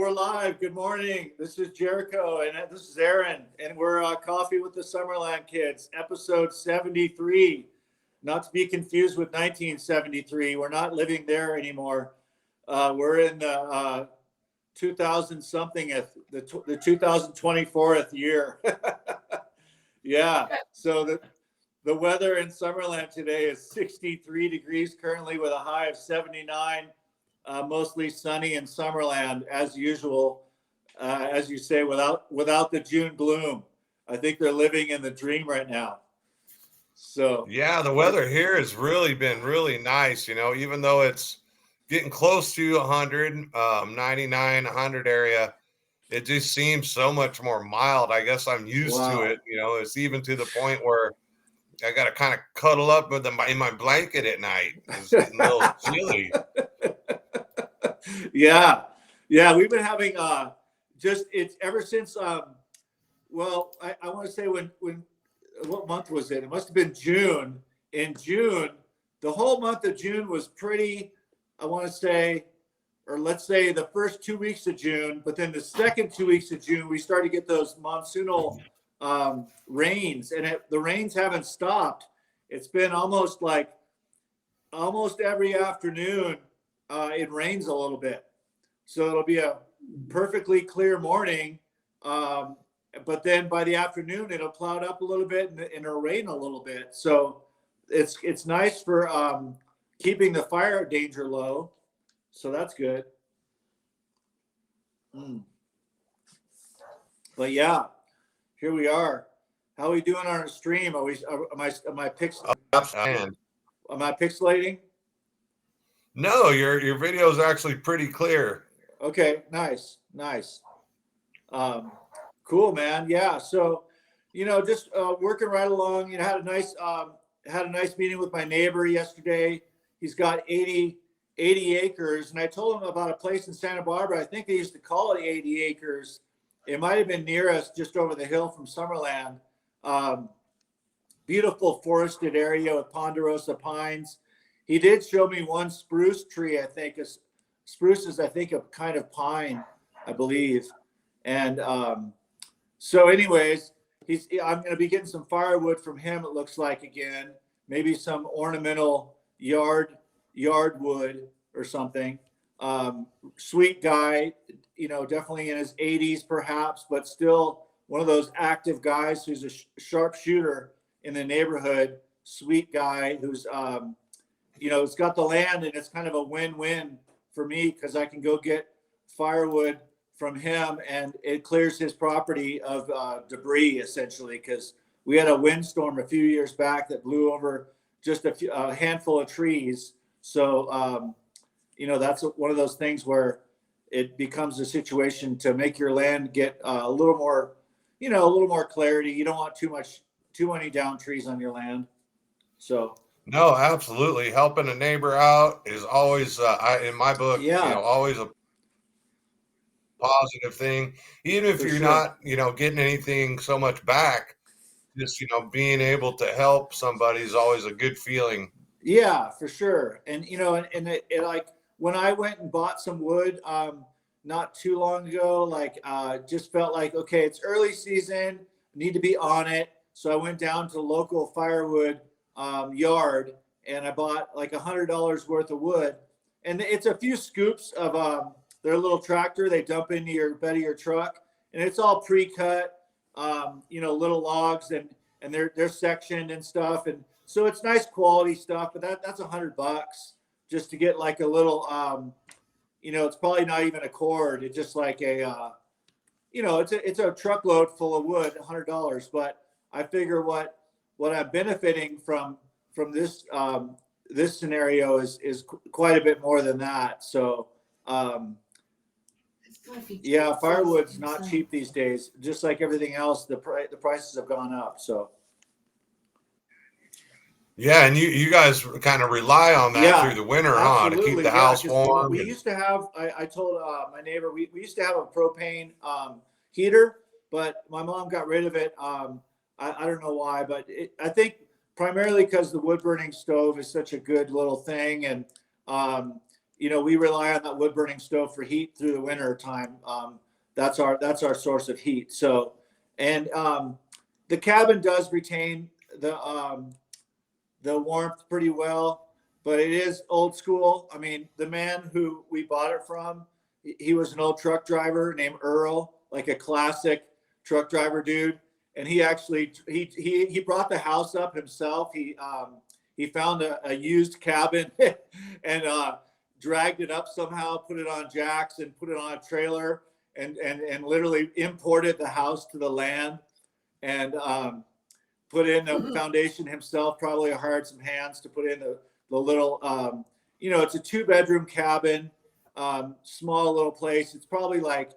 we're live. Good morning. This is Jericho, and this is Aaron, and we're Coffee with the Summerland Kids, episode 73. Not to be confused with 1973. We're not living there anymore. We're in the 2000 something, the 2024th year. Yeah. So the weather in Summerland today is 63 degrees currently with a high of 79. Mostly sunny in Summerland as usual, as you say, without the June gloom. I think they're living in the dream right now. So yeah, the weather here has really been really nice. Even though it's getting close to 100, 99, 100 area, it just seems so much more mild. I guess I'm used to it. It's even to the point where I got to kind of cuddle up with them in my blanket at night. It's getting a little chilly. Yeah, we've been having it's ever since well, I want to say when what month was it? It must have been June. In June, the whole month of June was pretty, I want to say, or let's say the first 2 weeks of June, but then the second 2 weeks of June, we started to get those monsoonal rains, and the rains haven't stopped. It's been almost every afternoon. It rains a little bit. So it'll be a perfectly clear morning. But then by the afternoon, it'll cloud up a little bit and it'll rain a little bit. So it's nice for keeping the fire danger low. So that's good. But yeah, here we are. How are we doing on our stream? Am I pixelating? No, your video is actually pretty clear. Okay, nice. Cool, man. Yeah. So, just working right along. Had a nice meeting with my neighbor yesterday. He's got 80 acres, and I told him about a place in Santa Barbara. I think they used to call it 80 acres. It might have been near us, just over the hill from Summerland. Beautiful forested area with ponderosa pines. He did show me one spruce tree. Spruce is, I think, a kind of pine, I believe. And so anyways, I'm going to be getting some firewood from him, it looks like, again. Maybe some ornamental yard wood or something. Sweet guy, definitely in his 80s perhaps, but still one of those active guys who's a sharp shooter in the neighborhood. Sweet guy who's it's got the land, and it's kind of a win-win for me because I can go get firewood from him, and it clears his property of debris essentially, because we had a windstorm a few years back that blew over just a handful of trees. So, that's one of those things where it becomes a situation to make your land get a little more clarity. You don't want too many down trees on your land. So. No, absolutely. Helping a neighbor out is always, in my book, always a positive thing. Even if you're not, getting anything so much back, just, being able to help somebody is always a good feeling. Yeah, for sure. And, it like when I went and bought some wood not too long ago, just felt like, okay, it's early season, need to be on it. So I went down to the local firewood yard, and I bought like $100 worth of wood, and it's a few scoops of their little tractor they dump into your bed of your truck, and it's all pre-cut, little logs, and they're sectioned and stuff, and so it's nice quality stuff. But that's $100 just to get like a little it's probably not even a cord. It's just like a it's a truckload full of wood, $100. But I figure what I'm benefiting from this this scenario is quite a bit more than that. So yeah, firewood's not cheap these days. Just like everything else, the prices have gone up. So yeah, and you guys kind of rely on that through the winter, huh? To keep the house warm. We used to have. I told my neighbor we used to have a propane heater, but my mom got rid of it. I don't know why, but I think primarily because the wood burning stove is such a good little thing, and we rely on that wood burning stove for heat through the winter time. That's our source of heat. So, and the cabin does retain the warmth pretty well, but it is old school. I mean, the man who we bought it from, he was an old truck driver named Earl, like a classic truck driver dude. And he actually he brought the house up himself. He found a used cabin and dragged it up somehow, put it on jacks and put it on a trailer, and literally imported the house to the land, and put in the foundation himself. Probably hired some hands to put in the little it's a 2-bedroom cabin, small little place. It's probably like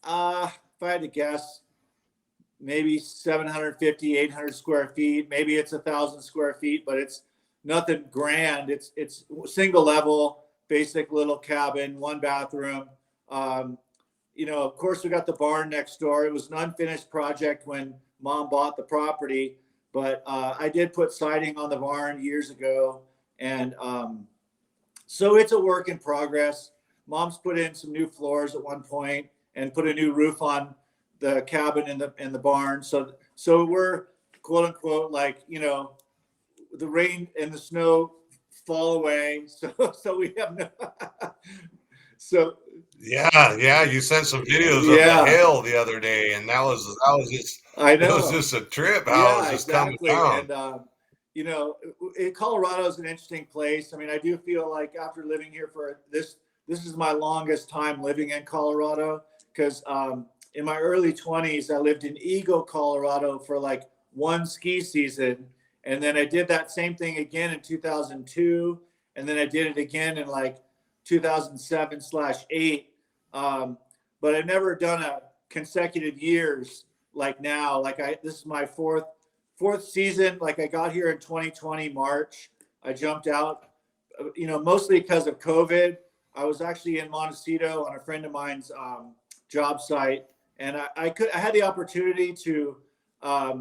if I had to guess, maybe 750, 800 square feet. Maybe it's 1,000 square feet, but it's nothing grand. It's single level, basic little cabin, 1 bathroom. Of course, we got the barn next door. It was an unfinished project when Mom bought the property, but I did put siding on the barn years ago. And so it's a work in progress. Mom's put in some new floors at one point and put a new roof on the cabin in the barn. So we're, quote unquote, like, the rain and the snow fall away. So we have no, so Yeah. You sent some videos of the hail the other day, and that was just, I know. It was just a trip how it was just coming down. And Colorado is an interesting place. I mean, I do feel like after living here for this is my longest time living in Colorado, because in my early 20s, I lived in Eagle, Colorado for like 1 ski season. And then I did that same thing again in 2002. And then I did it again in like 2007/8. But I've never done a consecutive years like now. This is my fourth season. Like, I got here in 2020 March. I jumped out, mostly because of COVID. I was actually in Montecito on a friend of mine's job site, and I had the opportunity to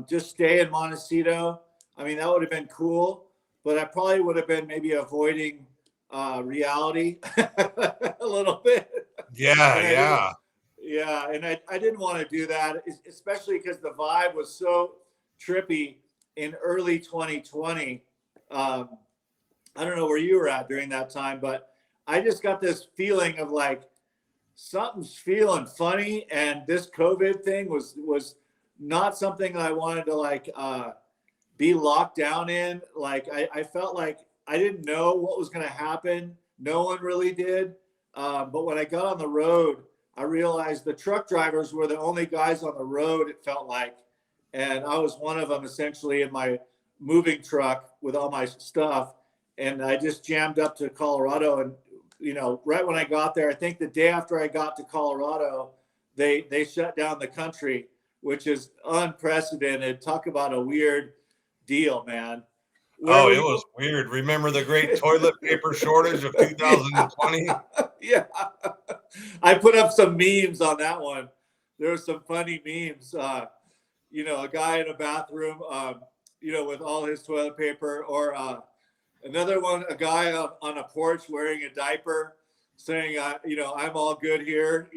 just stay in Montecito. I mean, that would have been cool, but I probably would have been maybe avoiding reality a little bit. Yeah. And I didn't want to do that, especially because the vibe was so trippy in early 2020. I don't know where you were at during that time, but I just got this feeling of like something's feeling funny, and this COVID thing was not something that I wanted to be locked down in. Like, I felt like I didn't know what was going to happen. No one really did. But when I got on the road, I realized the truck drivers were the only guys on the road, it felt like. And I was one of them, essentially, in my moving truck with all my stuff. And I just jammed up to Colorado. And, right when I got there, I think the day after I got to Colorado, they shut down the country, which is unprecedented. Talk about a weird deal, man. It was weird. Remember the great toilet paper shortage of 2020? Yeah. I put up some memes on that one. There were some funny memes. A guy in a bathroom, with all his toilet paper, or another one, a guy on a porch wearing a diaper saying, I'm all good here,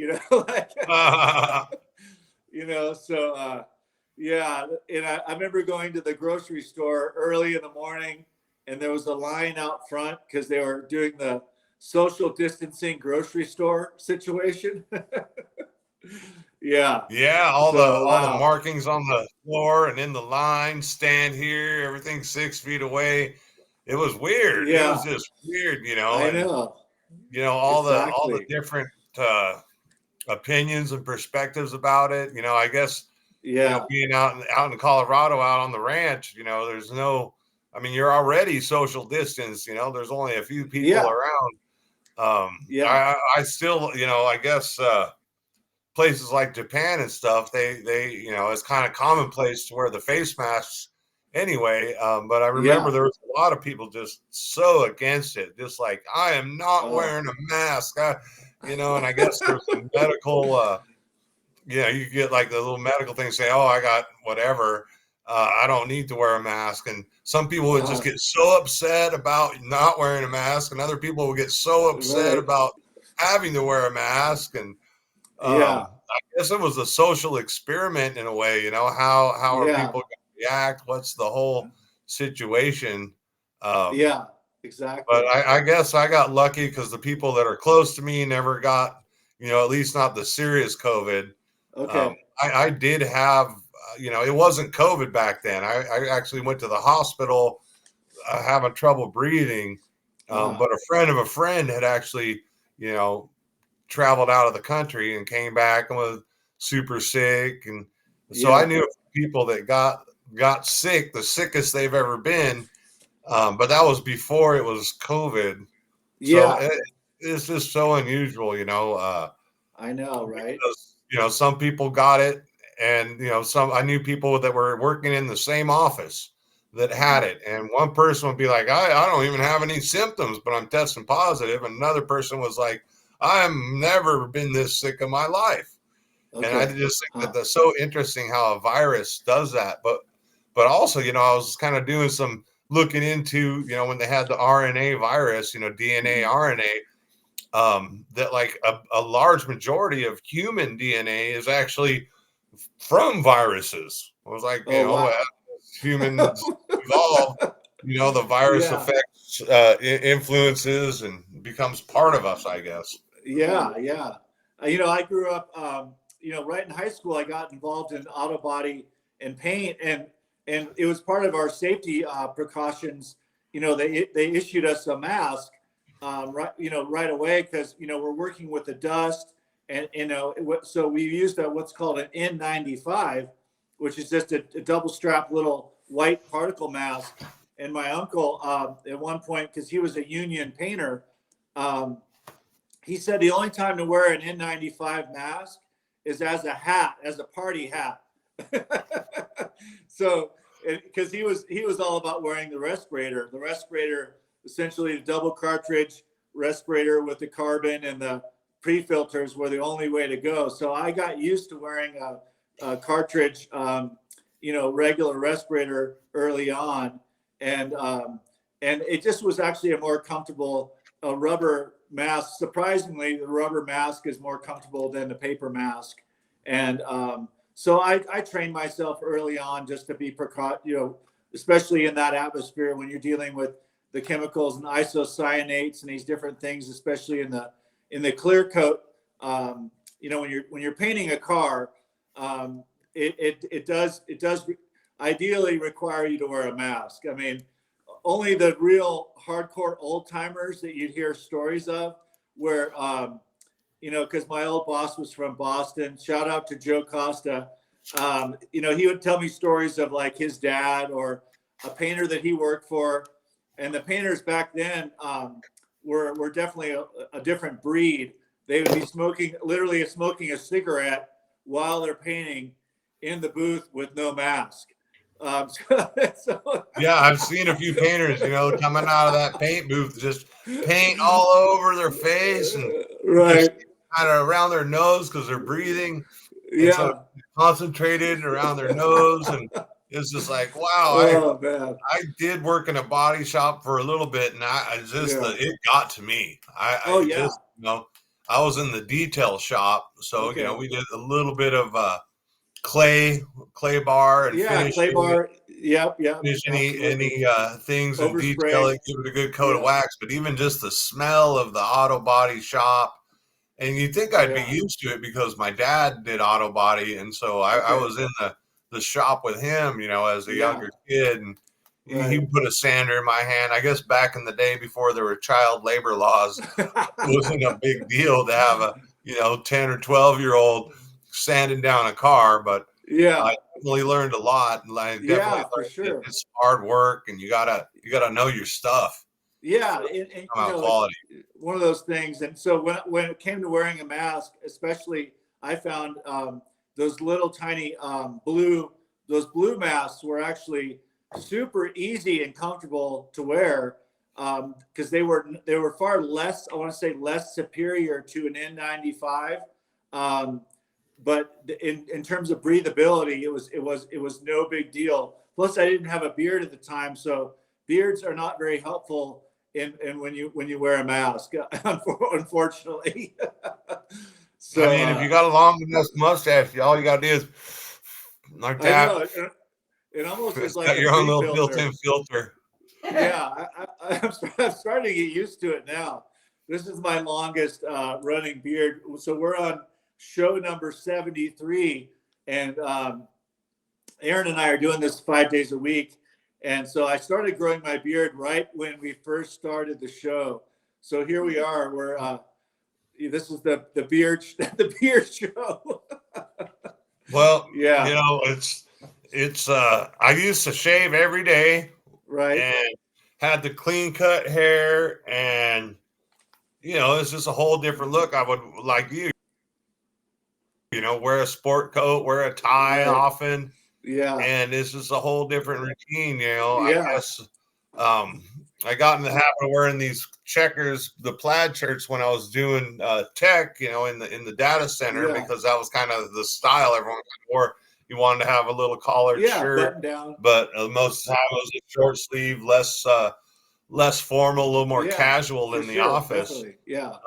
yeah. And I remember going to the grocery store early in the morning, and there was a line out front because they were doing the social distancing grocery store situation. Yeah. All the markings on the floor and in the line, stand here, everything 6 feet away. It was weird. Yeah. It was just weird, I know. All the different opinions and perspectives about it. I guess, being out in Colorado, out on the ranch, there's no, I mean, you're already social distance, there's only a few people around. I still, I guess, places like Japan and stuff, they it's kind of commonplace to wear the face masks anyway. But I remember there was a lot of people just so against it, just like, I am not wearing a mask. And I guess there's some medical, you get like the little medical thing say, oh, I got whatever. I don't need to wear a mask. And some people would just Uh, get so upset about not wearing a mask, and other people would get so upset right. about having to wear a mask. And Yeah. I guess it was a social experiment in a way, how are Yeah. people going to react? What's the whole situation? Um, Yeah. but Exactly. I guess I got lucky because the people that are close to me never got, at least not the serious COVID. Um, Okay. I did have, it wasn't COVID back then. I actually went to the hospital having trouble breathing. Uh, But a friend of a friend had actually, you know, traveled out of the country and came back and was super sick. And so I yeah. knew people that got sick, the sickest they've ever been. But that was before it was COVID. So Yeah. it's just so unusual, I know, right? because, some people got it, and, some I knew people that were working in the same office that had Uh-huh. it. And one person would be like, I don't even have any symptoms, but I'm testing positive. And another person was like, I've never been this sick in my life. And I Okay. just think that Huh. that's so interesting how a virus does that. But also, I was kind of doing some looking into, when they had the RNA virus, DNA, Mhm. RNA, that like a large majority of human DNA is actually from viruses. I was like, Oh, wow. as humans evolve, the virus Yeah. affects, influences and becomes part of us, I guess. Yeah. Yeah. I grew up, right in high school, I got involved in auto body and paint, and it was part of our safety precautions. They issued us a mask, right away because we're working with the dust, and so we used what's called an N95, which is just a double strap little white particle mask. And my uncle, at one point, because he was a union painter, um, he said the only time to wear an N95 mask is as a hat, as a party hat. So, because he was all about wearing the respirator. The respirator, essentially, the double cartridge respirator with the carbon and the pre-filters were the only way to go. So I got used to wearing a cartridge, regular respirator early on, and and it just was actually a more comfortable rubber mask. Surprisingly, the rubber mask is more comfortable than the paper mask. And so I trained myself early on just to be especially in that atmosphere when you're dealing with the chemicals and isocyanates and these different things, especially in the clear coat. When you're painting a car, it does ideally require you to wear a mask. I mean, only the real hardcore old timers that you'd hear stories of where because my old boss was from Boston. Shout out to Joe Costa. He would tell me stories of like his dad or a painter that he worked for, and the painters back then were definitely a different breed. They would be literally smoking a cigarette while they're painting in the booth with no mask. So Yeah, I've seen a few painters, coming out of that paint booth, just paint all over their face, and they're right. kind of around their nose because they're breathing. And so Yeah. concentrated around their nose. And it's just like, wow, Oh man. I did work in a body shop for a little bit, and I just, Yeah. it got to me. Oh I yeah. just, I was in the detail shop. So, Okay. we did a little bit of clay, clay bar and Yeah. Clay finishing bar. Yep. Yep. finish Absolutely. any things and detail Overspray. it, give it a good coat of Yeah. wax. But even just the smell of the auto body shop, and you'd think I'd be Yeah. used to it because my dad did auto body, and so I Okay. was in the shop with him, as a Yeah. younger kid, and he Right. would put a sander in my hand. I guess back in the day before there were child labor laws, it wasn't a big deal to have a 10 or 12-year-old sanding down a car, but yeah. I definitely learned a lot, and I definitely Yeah. For learned that sure. it's hard work, and you gotta know your stuff Yeah. for it And to come out it's quality. one of those things. And so when it came to wearing a mask, especially, I found those little tiny those blue masks were actually super easy and comfortable to wear because they were far less, I want to say, less superior to an N95. Um, but in terms of breathability, it was no big deal. Plus, I didn't have a beard at the time, so beards are not very helpful in when you wear a mask, unfortunately. I So mean, if you got a long enough mustache, all you gotta do is like I that. know it almost is It's like got a your own pre little filter. built-in filter. Yeah, I'm starting to get used to it now. This is my longest running beard. So we're on show number 73, and Aaron and I are doing this 5 days a week. And so I started growing my beard right when we first started the show. So here we are. This is the beard the beard show. Well, Yeah, it's I used to shave every day right. and had the clean cut hair, and it's just a whole different look. I would like wear a sport coat, wear a tie Right. often, Yeah. and it's just a whole different routine. I Yeah. guess um, I got in the habit of wearing these checkers, the plaid shirts, when I was doing tech, in the data center, Yeah. because that was kind of the style everyone wore. You wanted to have a little collared Yeah. shirt, Button down. but most of the time it was a short sleeve, less formal, a little more Yeah. casual For in the sure. office. Definitely. Yeah.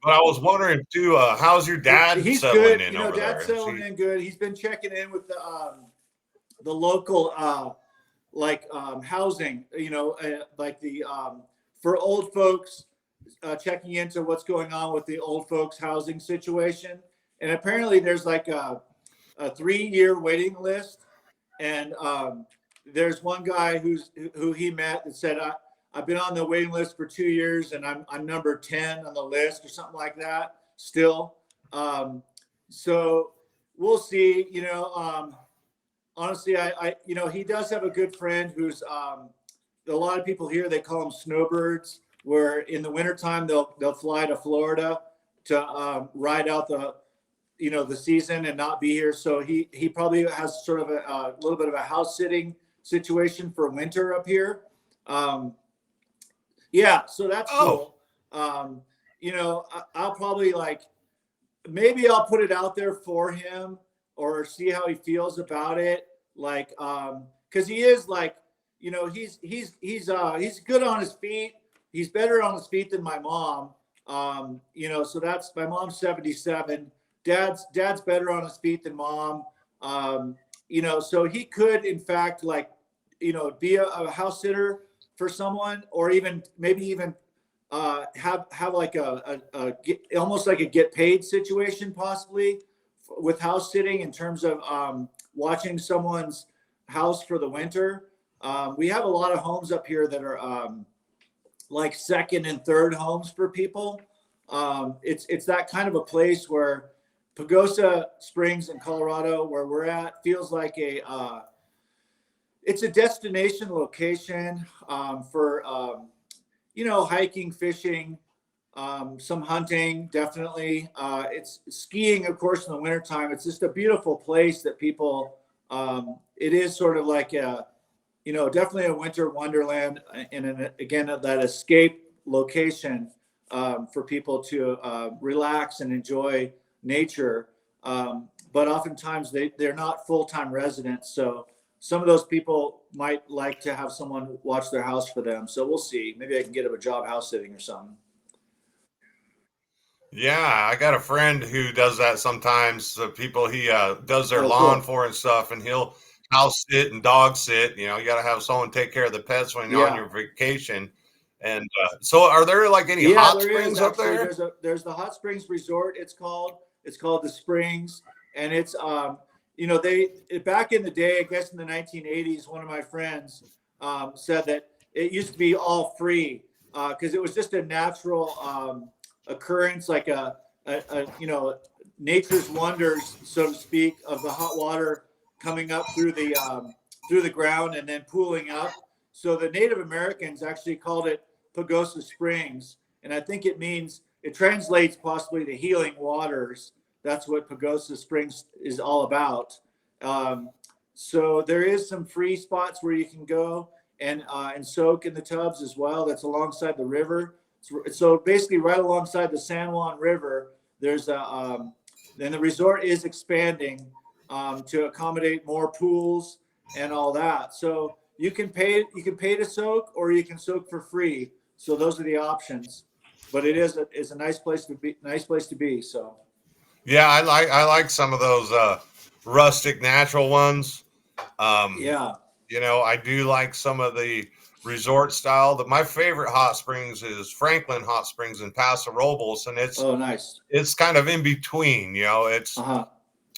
But I was wondering too, how's your dad He's settling good. in You know, over Dad's there? Is settling he? in good. He's been checking in with the local housing. Like the for old folks, checking into what's going on with the old folks housing situation. And apparently, there's like a 3-year waiting list. And there's one guy who he met that said, I've been on the waiting list for 2 years, and I'm number 10 on the list or something like that still. So we'll see. Honestly, he does have a good friend who's a lot of people here, they call them snowbirds, where in the wintertime they'll fly to Florida to ride out the season and not be here. So he probably has sort of a little bit of a house sitting situation for winter up here. Yeah, so that's Oh, cool. I'll probably maybe I'll put it out there for him or see how he feels about it. Because he is he's good on his feet. He's better on his feet than my mom. So that's my mom's 77. Dad's better on his feet than mom. So he could in fact be a house sitter for someone, or even maybe even have like almost like a get paid situation possibly with house sitting in terms of watching someone's house for the winter. We have a lot of homes up here that are like second and third homes for people. It's that kind of a place where Pagosa Springs in Colorado, where we're at, feels like it's a destination location for hiking, fishing, some hunting, definitely. It's skiing, of course, in the wintertime. It's just a beautiful place that people, it is sort of like definitely a winter wonderland, and again, that escape location for people to relax and enjoy nature. But oftentimes they're not full-time residents. So some of those people might like to have someone watch their house for them. So we'll see. Maybe I can get him a job house sitting or something. yeah, I got a friend who does that sometimes. The people he does their Oh, lawn cool. for and stuff, and he'll house sit and dog sit. You got to have someone take care of the pets when you're on Yeah. your vacation. And so, are there like any Yeah, hot there is springs up actually. there? There's the Hot Springs Resort. It's called the Springs, and it's they back in the day, I guess in the 1980s, one of my friends said that it used to be all free because it was just a natural occurrence, like nature's wonders, so to speak, of the hot water coming up through the ground and then pooling up. So the Native Americans actually called it Pagosa Springs, and I think it translates possibly to healing waters. That's what Pagosa Springs is all about. Um, so there is some free spots where you can go and soak in the tubs as well. That's alongside the river. So basically, right alongside the San Juan River, there's then the resort is expanding to accommodate more pools and all that. So you can pay to soak, or you can soak for free. So those are the options. But it is a nice place to be. Nice place to be. So Yeah, I like some of those rustic natural ones. Um, yeah. I do like some of the resort style. My favorite hot springs is Franklin Hot Springs in Paso Robles, and Oh, nice. it's kind of in between. It's Uh-huh.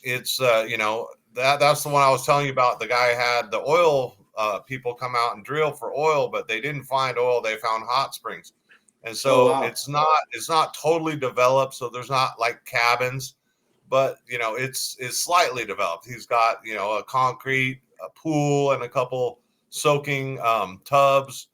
it's that's the one I was telling you about. The guy had the oil people come out and drill for oil, but they didn't find oil. They found hot springs, and Oh, so wow. it's not totally developed. So there's not like cabins, but it's slightly developed. He's got a concrete a pool and a couple soaking tubs,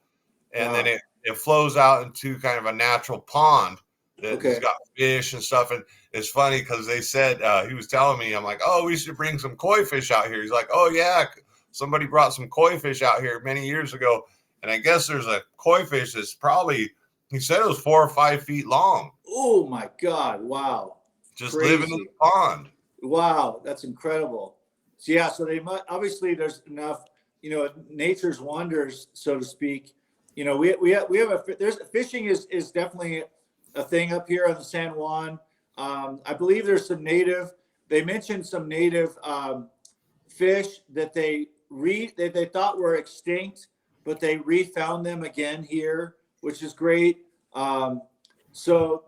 and then Wow. it flows out into kind of a natural pond that has Okay. got fish and stuff. And it's funny because they said he was telling me, I'm like, oh, we should bring some koi fish out here. He's like, oh yeah, somebody brought some koi fish out here many years ago, and I guess there's a koi fish that's probably, he said it was 4 or 5 feet long, Oh my God. Wow. just living in Crazy. the pond. Wow. That's incredible. So yeah, so they must, obviously there's enough, nature's wonders, so to speak. We have there's fishing is definitely a thing up here on the San Juan. I believe there's they mentioned some native fish that that they thought were extinct, but they refound them again here, which is great. So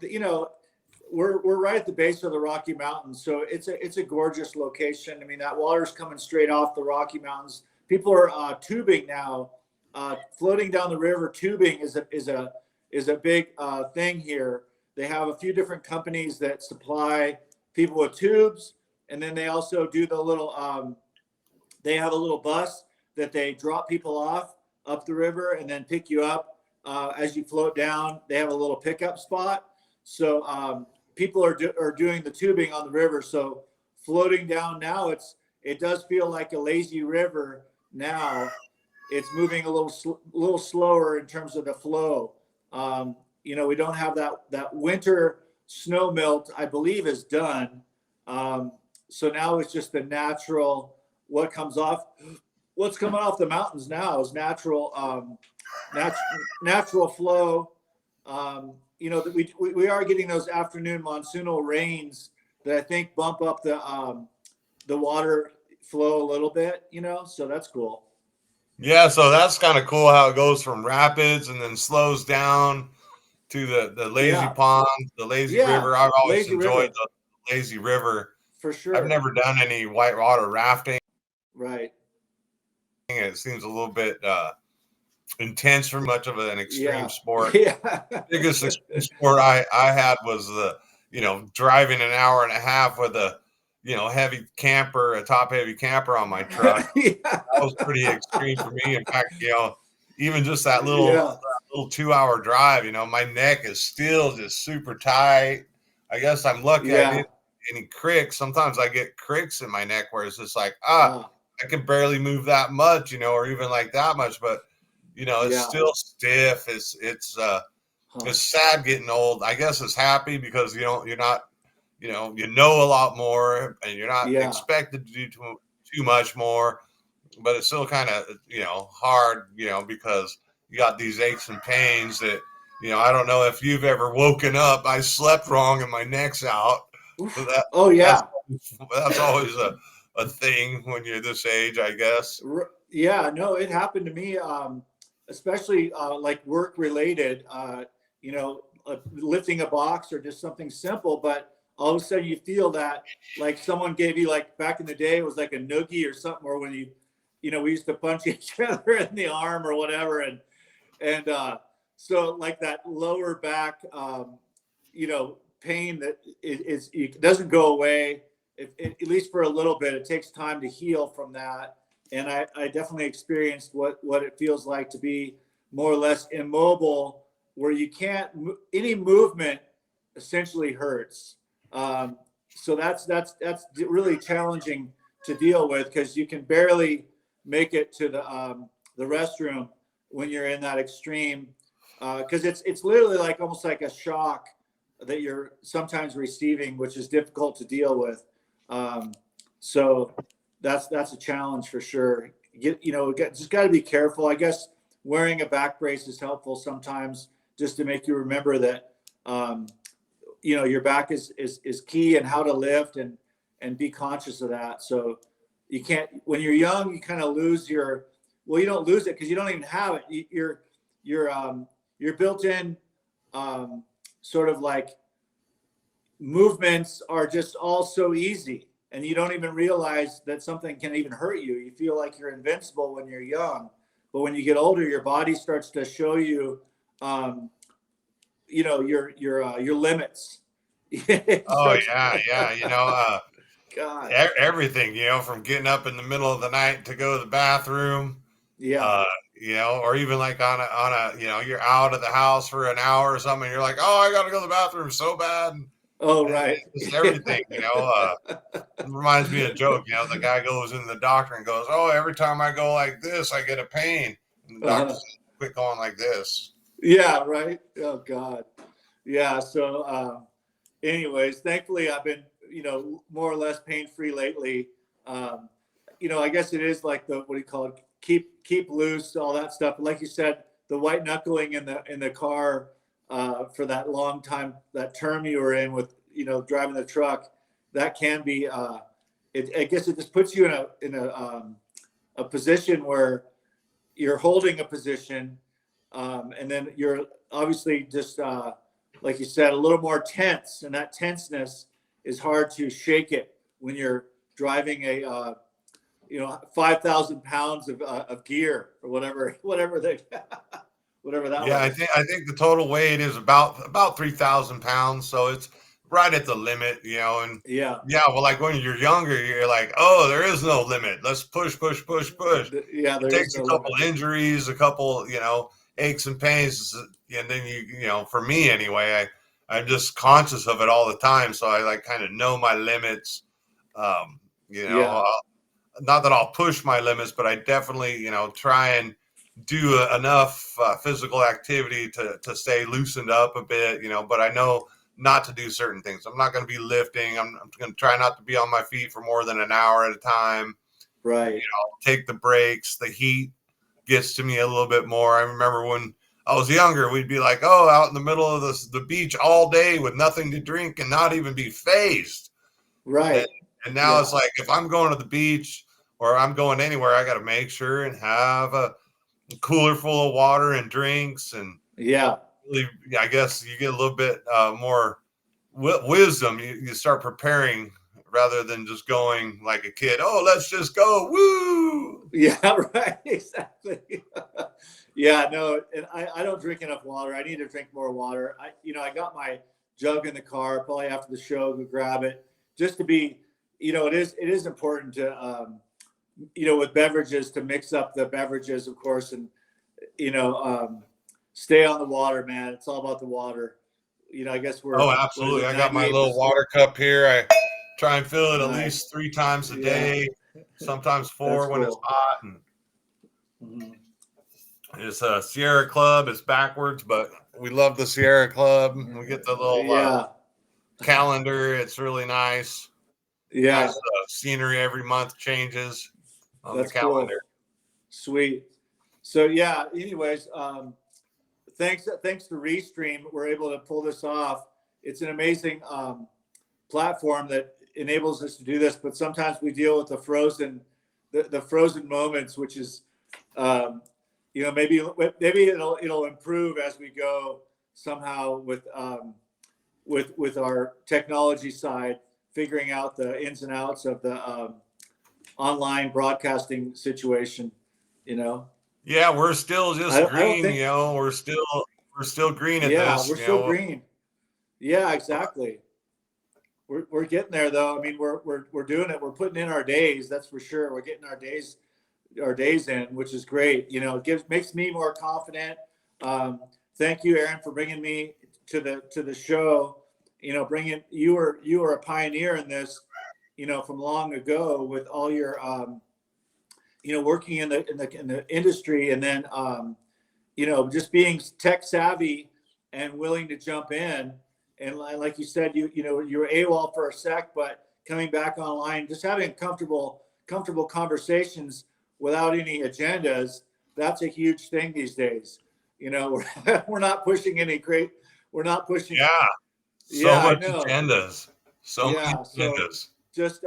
we're right at the base of the Rocky Mountains, so it's a gorgeous location. I mean, that water's coming straight off the Rocky Mountains. People are tubing now, floating down the river. Tubing is a big thing here. They have a few different companies that supply people with tubes, and then they also do the little. They have a little bus that they drop people off up the river and then pick you up as you float down. They have a little pickup spot, so people are doing the tubing on the river. So floating down now, it does feel like a lazy river now. It's moving a little slower in terms of the flow. We don't have that winter snow melt, I believe, is done. So now it's just the natural what comes off. What's coming off the mountains now is natural flow. That we are getting those afternoon monsoonal rains that I think bump up the water flow a little bit. So that's cool. Yeah, so that's kind of cool how it goes from rapids and then slows down to the lazy Yeah, pond, the lazy yeah, river. I've always lazy enjoyed river the lazy river. for I've sure. never done any whitewater rafting. Right. It seems a little bit intense for much of an extreme Yeah. sport. Yeah. Biggest extreme sport I had was driving an hour and a half with a a top heavy camper on my truck. Yeah. That was pretty extreme for me. In fact, even just that Yeah. little 2 hour drive, my neck is still just super tight. I guess I'm lucky I Yeah. didn't get any cricks. Sometimes I get cricks in my neck where it's just like, Wow. I can barely move that much, or even like that much, but it's Yeah. still stiff. Huh. It's sad getting old. I guess it's happy because you're not, you know a lot more and you're not Yeah. expected to do too much more, but it's still kind of, hard, because you got these aches and pains that, I don't know if you've ever woken up. I slept wrong and my neck's out. So Oof. that Oh that's yeah. that's always a thing when you're this age, I guess. Yeah. No, it happened to me. Especially like work related. Lifting a box or just something simple, but all of a sudden you feel that like someone gave you, like back in the day, it was like a noogie or something, or when we used to punch each other in the arm or whatever, and so like that lower back pain that it doesn't go away. At least for a little bit, it takes time to heal from that. And I definitely experienced what it feels like to be more or less immobile, where you can't any movement essentially hurts. So that's really challenging to deal with, because you can barely make it to the restroom when you're in that extreme, because it's literally like almost like a shock that you're sometimes receiving, which is difficult to deal with. So that's a challenge for sure. Just got to be careful. I guess wearing a back brace is helpful sometimes, just to make you remember that your back is key, and how to lift and be conscious of that. So you can't, when you're young, you kind of lose you don't lose it because you don't even have it. Your built-in sort of like movements are just all so easy, and you don't even realize that something can even hurt you. You feel like you're invincible when you're young, but when you get older, your body starts to show you, your limits. Oh yeah. God. Everything, from getting up in the middle of the night to go to the bathroom, Yeah. or even like you're out of the house for an hour or something. You're like, oh, I got to go to the bathroom so bad. Oh, And right. just everything, it reminds me of a joke. The guy goes in the doctor and goes, oh, every time I go like this, I get a pain. And the doctor says, quit going like this. Yeah, right. Oh, God. Yeah. So, anyways, thankfully I've been, more or less pain-free lately. I guess it is like what do you call it? Keep loose, all that stuff. But like you said, the white knuckling in the car for that long time, that term you were in with, driving the truck, that can be, I guess it just puts you in a position where you're holding a position, and then you're obviously just, like you said, a little more tense, and that tenseness is hard to shake it when you're driving a 5,000 pounds of gear or whatever whatever that Yeah, I was. think the total weight is about 3,000 pounds, so it's right at the limit, and Yeah. yeah, well, like when you're younger, you're like, oh, there is no limit. Let's push, push, push, push. Yeah, It there is takes a no couple limit. injuries, a couple, aches and pains, and then for me anyway, I'm just conscious of it all the time, so I like kind of know my limits. Um, Yeah. not that I'll push my limits, but I definitely, try and do enough physical activity to stay loosened up a bit, but I know not to do certain things. I'm not going to be lifting. I'm going to try not to be on my feet for more than an hour at a time. Right. Take the breaks. The heat gets to me a little bit more. I remember when I was younger, we'd be like, oh, out in the middle of the beach all day with nothing to drink and not even be phased. And, Right. and now Yeah. it's like, if I'm going to the beach or I'm going anywhere, I got to make sure and have a cooler full of water and drinks. And Yeah. really, I guess you get a little bit more wisdom. You start preparing rather than just going like a kid. Oh, let's just go. Woo. Yeah, right. Exactly. Yeah, no, and I don't drink enough water. I need to drink more water. I got my jug in the car, probably after the show, go grab it just to be, it is important to, with beverages, to mix up the beverages, of course, and, stay on the water, man. It's all about the water. I guess Oh, what is absolutely. it, I got my 98%? little water cup here. I try and fill it at Nice. least 3 times a Yeah, day, sometimes that's 4 when it's cool. hot. And Mhm. it's a Sierra Club. It's backwards, but we love the Sierra Club. We get the little Yeah, calendar. It's really nice. yeah, Nice scenery every month changes on the that's calendar. cool. Sweet. So yeah, anyways, thanks to Restream, we're able to pull this off. It's an amazing platform that enables us to do this, but sometimes we deal with the frozen moments, which is maybe it'll improve as we go somehow with our technology side, figuring out the ins and outs of the online broadcasting situation. Yeah, we're still just I don't green. think. We're still green at Yeah, this. we're still green. Yeah, exactly. We're getting there though. I mean, we're doing it. We're putting in our days. That's for sure. We're getting our days in, which is great. It makes me more confident. Thank you, Aaron, for bringing me to the show. Bringing you were a pioneer in this. From long ago with all your working in the industry, and then just being tech savvy and willing to jump in and like you said, you know, you were AWOL for a sec, but coming back online, just having comfortable conversations without any agendas. That's a huge thing these days. You know, we're not pushing any great. We're not pushing. Yeah. So Yeah, I much know. agendas. So many Yeah, so agendas. just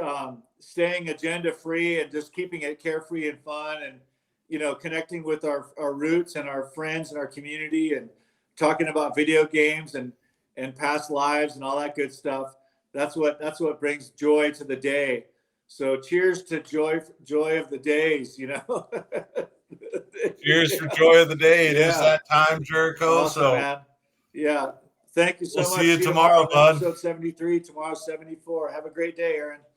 staying agenda free and just keeping it carefree and fun, and you know, connecting with our roots and our friends and our community, and talking about video games and past lives and all that good stuff. That's what brings joy to the day. So cheers to joy of the days, you know. Cheers for joy of the day. It is Yeah, that time, Jericho. awesome, So man. Yeah, thank you we'll so see much. you See you tomorrow, tomorrow, bud. episode 73. Tomorrow 74. Have a great day, Aaron.